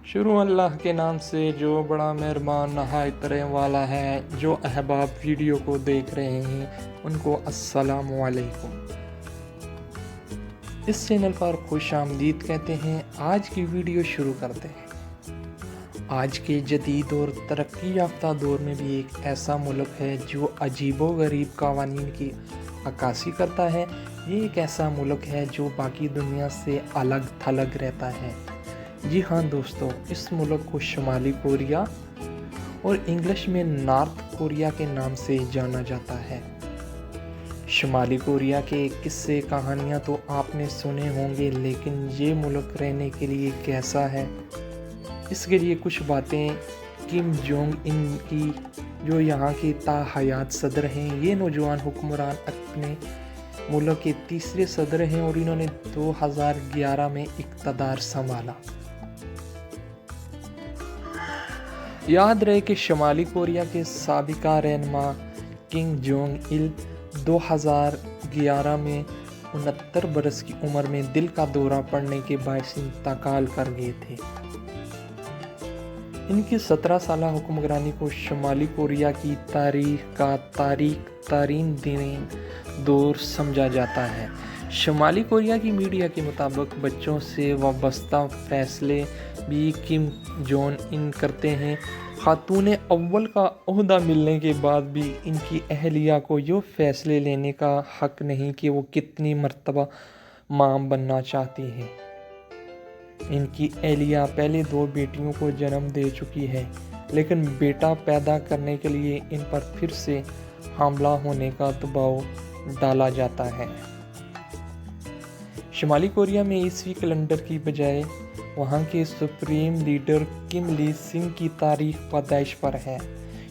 شروع اللہ کے نام سے جو بڑا مہربان نہایت رحم والا ہے۔ جو احباب ویڈیو کو دیکھ رہے ہیں ان کو السلام علیکم۔ اس چینل پر خوش آمدید کہتے ہیں۔ آج کی ویڈیو شروع کرتے ہیں۔ آج کے جدید اور ترقی یافتہ دور میں بھی ایک ایسا ملک ہے جو عجیب و غریب قوانین کی عکاسی کرتا ہے۔ یہ ایک ایسا ملک ہے جو باقی دنیا سے الگ تھلگ رہتا ہے۔ جی ہاں دوستو، اس ملک کو شمالی کوریا اور انگلش میں نارتھ کوریا کے نام سے جانا جاتا ہے۔ شمالی کوریا کے قصے کہانیاں تو آپ نے سنے ہوں گے، لیکن یہ ملک رہنے کے لیے کیسا ہے، اس کے لیے کچھ باتیں کم جونگ ان کی، جو یہاں کے تاحیات صدر ہیں۔ یہ نوجوان حکمران اپنے ملک کے تیسرے صدر ہیں اور انہوں نے 2011 میں اقتدار سنبھالا۔ یاد رہے کہ شمالی کوریا کے سابقہ رہنما کم جونگ il 2011 میں 69 برس کی عمر میں دل کا دورہ پڑنے کے باعث انتقال کر گئے تھے۔ ان کی 17 سالہ حکمرانی کو شمالی کوریا کی تاریخ کا تاریک ترین دور سمجھا جاتا ہے۔ شمالی کوریا کی میڈیا کے مطابق بچوں سے وابستہ فیصلے بھی کم جونگ ان کرتے ہیں۔ خاتون اول کا عہدہ ملنے کے بعد بھی ان کی اہلیہ کو یہ فیصلے لینے کا حق نہیں کہ وہ کتنی مرتبہ ماں بننا چاہتی ہیں۔ ان کی اہلیہ پہلے 2 بیٹیوں کو جنم دے چکی ہے، لیکن بیٹا پیدا کرنے کے لیے ان پر پھر سے حاملہ ہونے کا دباؤ ڈالا جاتا ہے۔ شمالی کوریا میں عیسوی کیلنڈر کی بجائے وہاں کے سپریم لیڈر کم لی سنگ کی تاریخ پیدائش پر ہے۔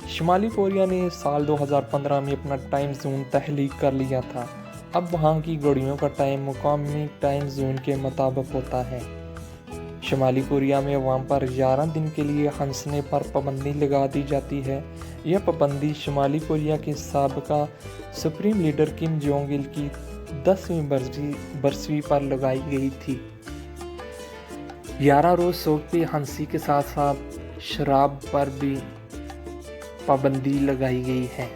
شمالی کوریا نے سال 2015 میں اپنا ٹائم زون تخلیق کر لیا تھا۔ اب وہاں کی گھڑیوں کا ٹائم مقامی ٹائم زون کے مطابق ہوتا ہے۔ شمالی کوریا میں عوام پر 11 دن کے لیے ہنسنے پر پابندی لگا دی جاتی ہے۔ یہ پابندی شمالی کوریا کے سابقہ supreme leader Kim Jong il کی 10ویں برسی پر لگائی گئی تھی۔ 11 روز سوگ پہ ہنسی کے ساتھ ساتھ شراب پر بھی پابندی لگائی گئی ہے۔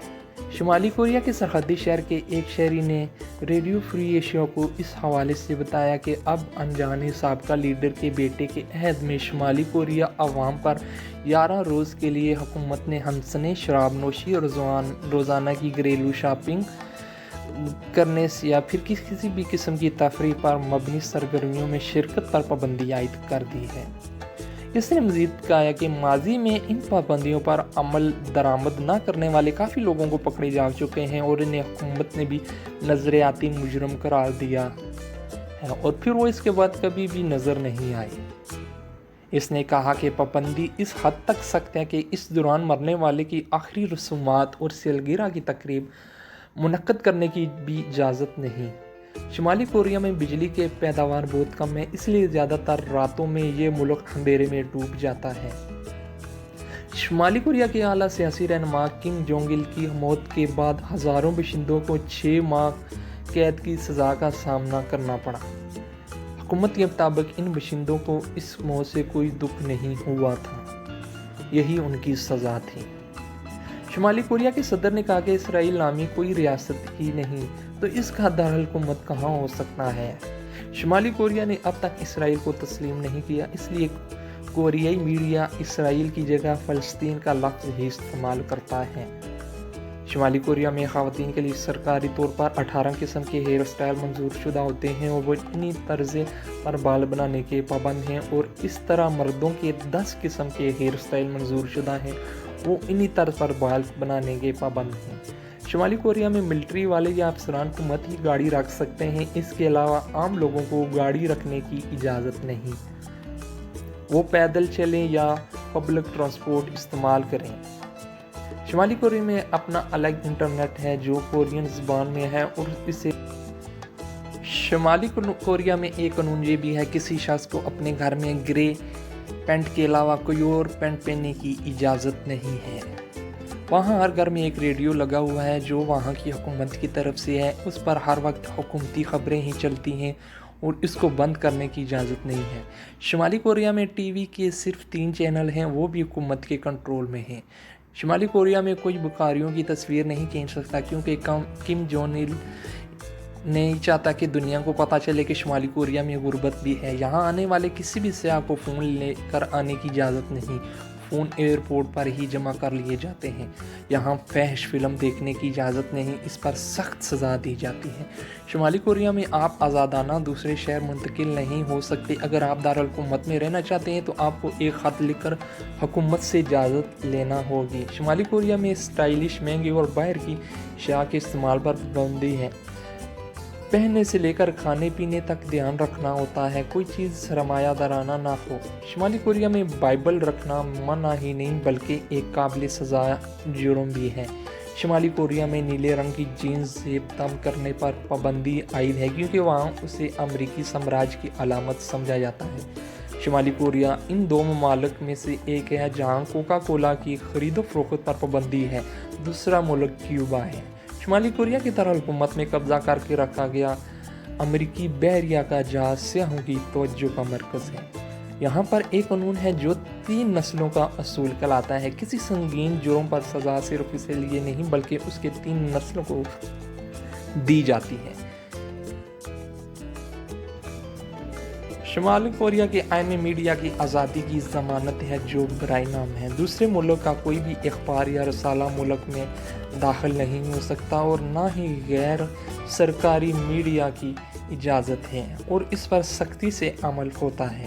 شمالی کوریا کے سرحدی شہر کے ایک شہری نے ریڈیو فری ایشیا کو اس حوالے سے بتایا کہ اب انجانے سابقہ لیڈر کے بیٹے کے عہد میں شمالی کوریا عوام پر 11 روز کے لیے حکومت نے ہنسنے، شراب نوشی اور روزانہ کی گھریلو شاپنگ کرنے یا پھر کسی بھی قسم کی تفریح پر مبنی سرگرمیوں میں شرکت پر پابندی عائد کر دی ہے۔ اس نے مزید کہا کہ ماضی میں ان پابندیوں پر عمل درآمد نہ کرنے والے کافی لوگوں کو پکڑے جا چکے ہیں اور انہیں حکومت نے بھی نظریاتی مجرم قرار دیا ہے اور پھر وہ اس کے بعد کبھی بھی نظر نہیں آئے۔ اس نے کہا کہ پابندی اس حد تک سخت ہے کہ اس دوران مرنے والے کی آخری رسومات اور سالگرہ کی تقریب منعقد کرنے کی بھی اجازت نہیں۔ شمالی کوریا میں بجلی کے پیداوار بہت کم ہے، اس لیے زیادہ تر راتوں میں یہ ملک اندھیرے میں ڈوب جاتا ہے۔ شمالی کوریا کے اعلیٰ سیاسی رہنما کم جونگ il کی موت کے بعد ہزاروں باشندوں کو 6 ماہ قید کی سزا کا سامنا کرنا پڑا۔ حکومت کے مطابق ان باشندوں کو اس موت سے کوئی دکھ نہیں ہوا تھا، یہی ان کی سزا تھی۔ شمالی کوریا کے صدر نے کہا کہ اسرائیل نامی کوئی ریاست ہی نہیں، تو اس کا دارالحکومت کہاں ہو سکتا ہے؟ شمالی کوریا نے اب تک اسرائیل کو تسلیم نہیں کیا، اس لیے کوریائی میڈیا اسرائیل کی جگہ فلسطین کا لفظ ہی استعمال کرتا ہے۔ شمالی کوریا میں خواتین کے لیے سرکاری طور پر 18 قسم کے ہیئر سٹائل منظور شدہ ہوتے ہیں اور وہ انہی طرز پر بال بنانے کے پابند ہیں، اور اس طرح مردوں کے 10 قسم کے ہیئر سٹائل منظور شدہ ہیں، وہ انہی طرز پر بال بنانے کے پابند ہیں۔ شمالی کوریا میں ملٹری والے یا افسران حکومت ہی گاڑی رکھ سکتے ہیں، اس کے علاوہ عام لوگوں کو گاڑی رکھنے کی اجازت نہیں، وہ پیدل چلیں یا پبلک ٹرانسپورٹ استعمال کریں۔ شمالی کوریا میں اپنا الگ انٹرنیٹ ہے جو کورین زبان میں ہے اور اسے شمالی کوریا میں ایک قانون یہ بھی ہے کہ کسی شخص کو اپنے گھر میں گرے پینٹ کے علاوہ کوئی اور پینٹ پہننے کی اجازت نہیں ہے۔ وہاں ہر گھر میں ایک ریڈیو لگا ہوا ہے جو وہاں کی حکومت کی طرف سے ہے، اس پر ہر وقت حکومتی خبریں ہی چلتی ہیں اور اس کو بند کرنے کی اجازت نہیں ہے۔ شمالی کوریا میں ٹی وی کے صرف 3 چینل ہیں، وہ بھی حکومت کے کنٹرول میں ہیں۔ شمالی کوریا میں کوئی بخاریوں کی تصویر نہیں کھینچ سکتا کیونکہ کم جونگ il نہیں چاہتا کہ دنیا کو پتہ چلے کہ شمالی کوریا میں غربت بھی ہے۔ یہاں آنے والے کسی بھی سیاح کو فون لے کر آنے کی اجازت نہیں، فون ایئرپورٹ پر ہی جمع کر لیے جاتے ہیں۔ یہاں فحش فلم دیکھنے کی اجازت نہیں، اس پر سخت سزا دی جاتی ہے۔ شمالی کوریا میں آپ آزادانہ دوسرے شہر منتقل نہیں ہو سکتے۔ اگر آپ دارالحکومت میں رہنا چاہتے ہیں تو آپ کو ایک خط لکھ کر حکومت سے اجازت لینا ہوگی۔ شمالی کوریا میں اسٹائلش، مہنگی اور باہر کی اشیاء کے استعمال پر پابندی ہے۔ پہننے سے لے کر کھانے پینے تک دھیان رکھنا ہوتا ہے، کوئی چیز سرمایہ دارانہ نہ ہو۔ شمالی کوریا میں بائبل رکھنا منع ہی نہیں بلکہ ایک قابل سزا جرم بھی ہے۔ شمالی کوریا میں نیلے رنگ کی جینز زیب تن کرنے پر پابندی عائد ہے کیونکہ وہاں اسے امریکی سامراج کی علامت سمجھا جاتا ہے۔ شمالی کوریا ان 2 ممالک میں سے ایک ہے جہاں کوکا کولا کی خرید و فروخت پر پابندی ہے، دوسرا ملک کیوبا ہے۔ شمالی کوریا کی دارالحکومت میں قبضہ کر کے رکھا گیا امریکی بحریہ کا جہاز سیاحوں کی توجہ کا مرکز ہے۔ یہاں پر ایک قانون ہے جو 3 نسلوں کا اصول کہلاتا ہے۔ کسی سنگین جرم پر سزا صرف اس لیے نہیں بلکہ اس کے 3 نسلوں کو دی جاتی ہے۔ شمالی کوریا کے آئین میں میڈیا کی آزادی کی ضمانت ہے جو برائے نام ہے۔ دوسرے ملک کا کوئی بھی اخبار یا رسالہ ملک میں داخل نہیں ہو سکتا اور نہ ہی غیر سرکاری میڈیا کی اجازت ہے اور اس پر سختی سے عمل ہوتا ہے۔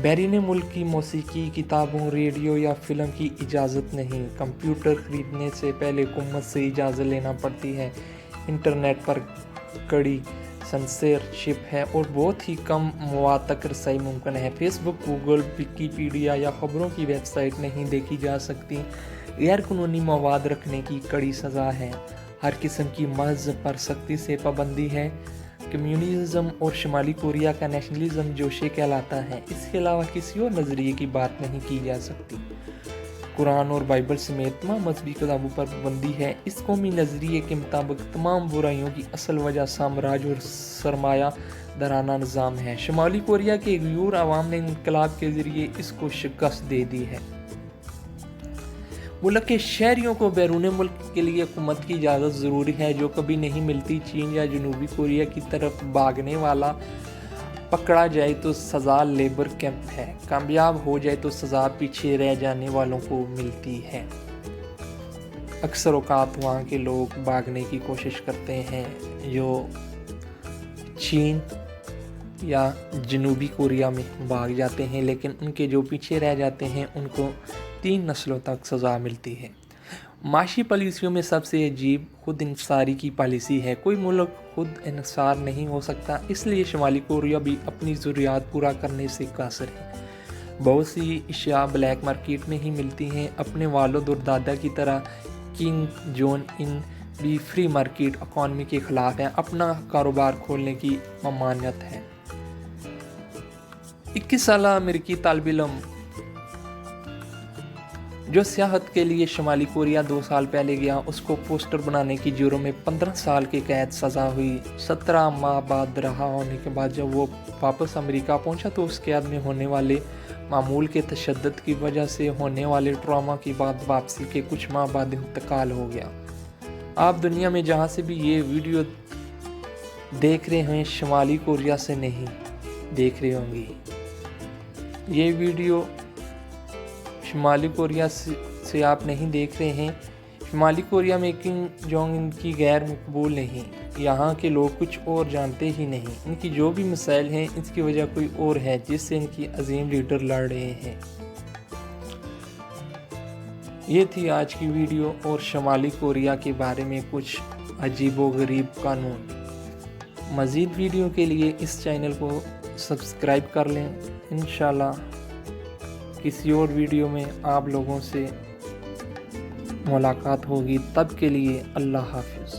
بیرون ملک کی موسیقی، کتابوں، ریڈیو یا فلم کی اجازت نہیں۔ کمپیوٹر خریدنے سے پہلے حکومت سے اجازت لینا پڑتی ہے۔ انٹرنیٹ پر کڑی سنسرشپ ہے اور بہت ہی کم مواد تک رسائی ممکن ہے۔ فیس بک، گوگل، ویکیپیڈیا یا خبروں کی ویب سائٹ نہیں دیکھی جا سکتی۔ غیر قانونی مواد رکھنے کی کڑی سزا ہے۔ ہر قسم کی مذہب پر سختی سے پابندی ہے۔ کمیونزم اور شمالی کوریا کا نیشنلزم جوشے کہلاتا ہے۔ اس کے علاوہ کسی اور نظریے کی بات نہیں کی جا سکتی۔ قرآن اور بائبل سمیت تمام مذہبی کتابوں پر پابندی ہے۔ اس قومی نظریے کے مطابق تمام برائیوں کی اصل وجہ سامراج اور سرمایہ دارانہ نظام ہے۔ شمالی کوریا کے غیور عوام نے انقلاب کے ذریعے اس کو شکست دے دی ہے۔ ملک کے شہریوں کو بیرون ملک کے لیے حکومت کی اجازت ضروری ہے جو کبھی نہیں ملتی۔ چین یا جنوبی کوریا کی طرف بھاگنے والا پکڑا جائے تو سزا لیبر کیمپ ہے، کامیاب ہو جائے تو سزا پیچھے رہ جانے والوں کو ملتی ہے۔ اکثر اوقات وہاں کے لوگ بھاگنے کی کوشش کرتے ہیں جو چین یا جنوبی کوریا میں بھاگ جاتے ہیں، لیکن ان کے جو پیچھے رہ جاتے ہیں ان کو 3 نسلوں تک سزا ملتی ہے۔ معاشی پالیسیوں میں سب سے عجیب خود انحصاری کی پالیسی ہے۔ کوئی ملک خود انحصار نہیں ہو سکتا، اس لیے شمالی کوریا بھی اپنی ضروریات پورا کرنے سے قاصر ہے۔ بہت سی اشیاء بلیک مارکیٹ میں ہی ملتی ہیں۔ اپنے والد اور دادا کی طرح کنگ جونگ ان بھی فری مارکیٹ اکانومی کے خلاف ہیں، اپنا کاروبار کھولنے کی ممانعت ہے۔ 21 سالہ امریکی طالب علم جو سیاحت کے لیے شمالی کوریا 2 سال پہلے گیا، اس کو پوسٹر بنانے کی جرم میں 15 سال کی قید سزا ہوئی۔ 17 ماہ بعد رہا ہونے کے بعد جب وہ واپس امریکہ پہنچا تو اس قید میں ہونے والے معمول کے تشدد کی وجہ سے ہونے والے ٹراما کے بعد واپسی کے کچھ ماہ بعد انتقال ہو گیا۔ آپ دنیا میں جہاں سے بھی یہ ویڈیو دیکھ رہے ہیں شمالی کوریا سے نہیں دیکھ رہے ہوں گے۔ یہ ویڈیو شمالی کوریا سے آپ نہیں دیکھ رہے ہیں۔ شمالی کوریا میں کنگ جونگ ان کی غیر مقبول نہیں، یہاں کے لوگ کچھ اور جانتے ہی نہیں۔ ان کی جو بھی مسائل ہیں اس کی وجہ کوئی اور ہے جس سے ان کی عظیم لیڈر لڑ رہے ہیں۔ یہ تھی آج کی ویڈیو اور شمالی کوریا کے بارے میں کچھ عجیب و غریب قانون۔ مزید ویڈیو کے لیے اس چینل کو سبسکرائب کر لیں۔ انشاءاللہ کسی اور ویڈیو میں آپ لوگوں سے ملاقات ہوگی، تب کے لیے اللہ حافظ۔